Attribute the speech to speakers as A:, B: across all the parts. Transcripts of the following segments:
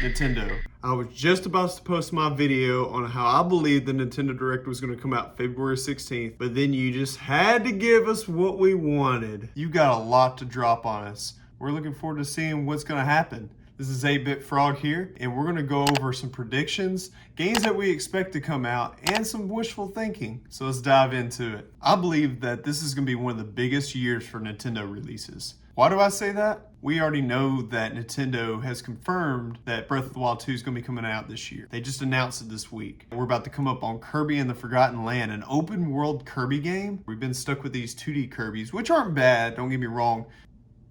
A: Nintendo. I was just about to post my video on how I believe the Nintendo Direct was going to come out February 16th, but then you just had to give us what we wanted. You got a lot to drop on us. We're looking forward to seeing what's going to happen. This is 8-Bit Frog here, and we're going to go over some predictions, games that we expect to come out, and some wishful thinking. So let's dive into it. I believe that this is going to be one of the biggest years for Nintendo releases. Why do I say that? We already know that Nintendo has confirmed that Breath of the Wild 2 is going to be coming out this year. They just announced it this week. We're about to come up on Kirby and the Forgotten Land, an open world Kirby game. We've been stuck with these 2D Kirbys, which aren't bad, don't get me wrong,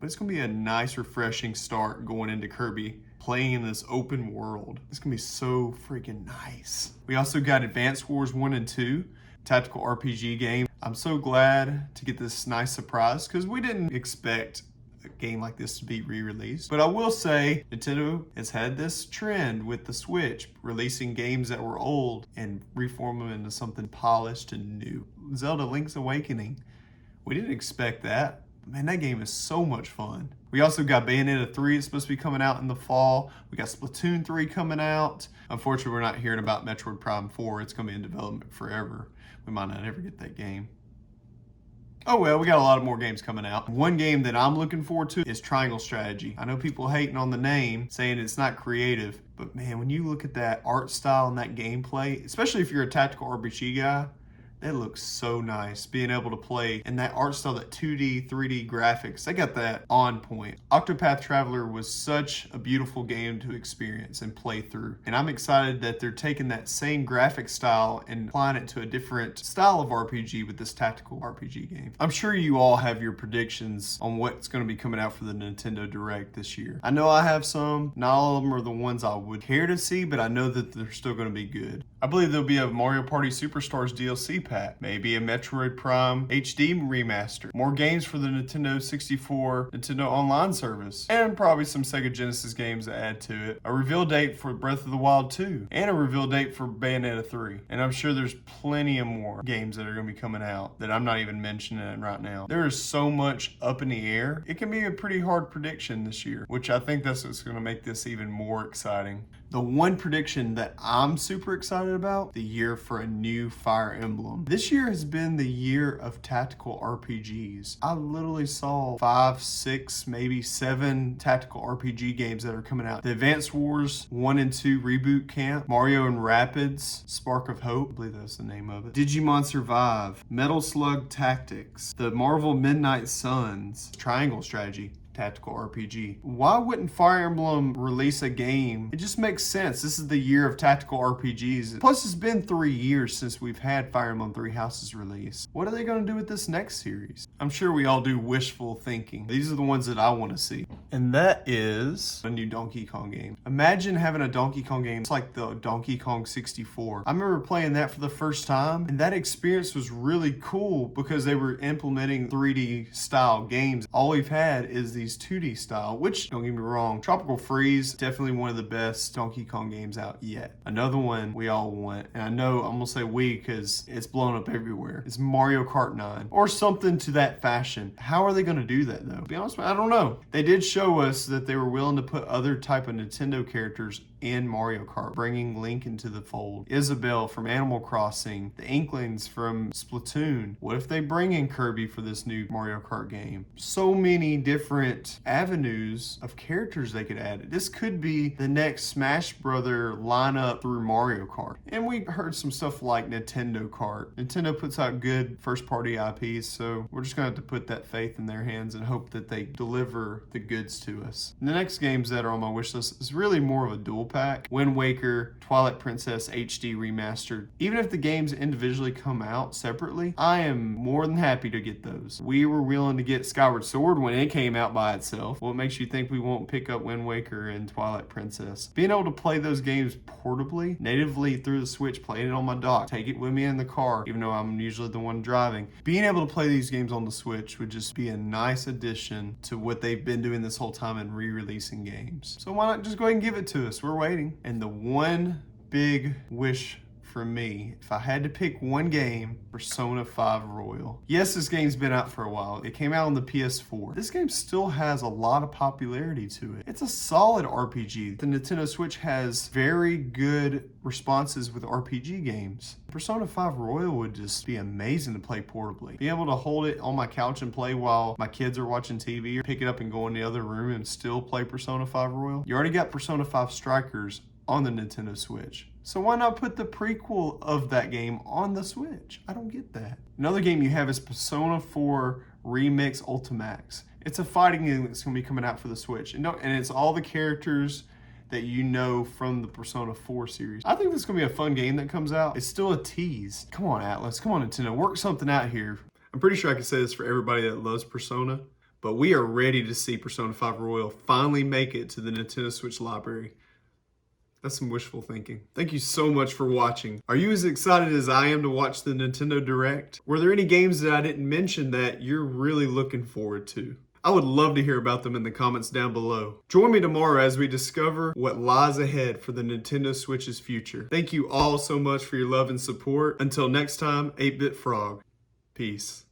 A: but it's going to be a nice, refreshing start going into Kirby, playing in this open world. It's going to be so freaking nice. We also got Advance Wars 1 and 2, tactical RPG game. I'm so glad to get this nice surprise because we didn't expect a game like this to be re-released. But I will say Nintendo has had this trend with the Switch, releasing games that were old and reform them into something polished and new. Zelda Link's Awakening. We didn't expect that. Man, that game is so much fun. We also got Bayonetta 3. It's supposed to be coming out in the fall. We got Splatoon 3 coming out. Unfortunately, we're not hearing about Metroid Prime 4. It's going to be in development forever. We might not ever get that game. Oh well, we got a lot of more games coming out. One game that I'm looking forward to is Triangle Strategy. I know people hating on the name, saying it's not creative, but man, when you look at that art style and that gameplay, especially if you're a tactical RPG guy, that looks so nice, being able to play in that art style, that 2D, 3D graphics. They got that on point. Octopath Traveler was such a beautiful game to experience and play through. And I'm excited that they're taking that same graphic style and applying it to a different style of RPG with this tactical RPG game. I'm sure you all have your predictions on what's going to be coming out for the Nintendo Direct this year. I know I have some. Not all of them are the ones I would care to see, but I know that they're still going to be good. I believe there'll be a Mario Party Superstars DLC pack, maybe a Metroid Prime HD remaster, more games for the Nintendo 64 Nintendo Online service, and probably some Sega Genesis games to add to it, a reveal date for Breath of the Wild 2, and a reveal date for Bayonetta 3. And I'm sure there's plenty of more games that are going to be coming out that I'm not even mentioning right now. There is so much up in the air. It can be a pretty hard prediction this year, which I think that's what's going to make this even more exciting. The one prediction that I'm super excited about, the year for a new Fire Emblem. This year has been the year of tactical RPGs. I literally saw 5, 6, maybe 7 tactical RPG games that are coming out. The Advance Wars 1 and 2 Reboot Camp, Mario and Rabbids, Spark of Hope, I believe that's the name of it, Digimon Survive, Metal Slug Tactics, the Marvel Midnight Suns, Triangle Strategy, tactical RPG. Why wouldn't Fire Emblem release a game? It just makes sense. This is the year of tactical RPGs. Plus, it's been 3 years since we've had Fire Emblem Three Houses release. What are they going to do with this next series? I'm sure we all do wishful thinking. These are the ones that I want to see. And that is a new Donkey Kong game. Imagine having a Donkey Kong game. It's like the Donkey Kong 64. I remember playing that for the first time, and that experience was really cool because they were implementing 3D style games. All we've had is these 2D style, which, don't get me wrong, Tropical Freeze, definitely one of the best Donkey Kong games out yet. Another one we all want, and I know I'm gonna say we because it's blown up everywhere, is Mario Kart 9 or something to that fashion. How are they gonna do that though? To be honest with you, I don't know. They did show us that they were willing to put other type of Nintendo characters in Mario Kart, bringing Link into the fold, Isabelle from Animal Crossing, the Inklings from Splatoon. What if they bring in Kirby for this new Mario Kart game? So many different avenues of characters they could add. This could be the next Smash Brother lineup through Mario Kart. And we heard some stuff like Nintendo Kart. Nintendo puts out good first party IPs, so we're just gonna have to put that faith in their hands and hope that they deliver the goods to us. The next games that are on my wish list is really more of a dual pack. Wind Waker, Twilight Princess HD Remastered. Even if the games individually come out separately, I am more than happy to get those. We were willing to get Skyward Sword when it came out by itself. What makes you think we won't pick up Wind Waker and Twilight Princess? Being able to play those games portably, natively through the Switch, playing it on my dock, take it with me in the car, even though I'm usually the one driving. Being able to play these games on the Switch would just be a nice addition to what they've been doing this whole time in re-releasing games. So why not just go ahead and give it to us? We're waiting. And the one big wish for me, if I had to pick one game, Persona 5 Royal. Yes, this game's been out for a while. It came out on the PS4. This game still has a lot of popularity to it. It's a solid RPG. The Nintendo Switch has very good responses with RPG games. Persona 5 Royal would just be amazing to play portably. Be able to hold it on my couch and play while my kids are watching TV, or pick it up and go in the other room and still play Persona 5 Royal. You already got Persona 5 Strikers on the Nintendo Switch. So why not put the prequel of that game on the Switch? I don't get that. Another game you have is Persona 4 Remix Ultimax. It's a fighting game that's going to be coming out for the Switch. And it's all the characters that you know from the Persona 4 series. I think this is going to be a fun game that comes out. It's still a tease. Come on, Atlas. Come on, Nintendo. Work something out here. I'm pretty sure I can say this for everybody that loves Persona, but we are ready to see Persona 5 Royal finally make it to the Nintendo Switch library. That's some wishful thinking. Thank you so much for watching. Are you as excited as I am to watch the Nintendo Direct? Were there any games that I didn't mention that you're really looking forward to? I would love to hear about them in the comments down below. Join me tomorrow as we discover what lies ahead for the Nintendo Switch's future. Thank you all so much for your love and support. Until next time, 8-Bit Frog. Peace.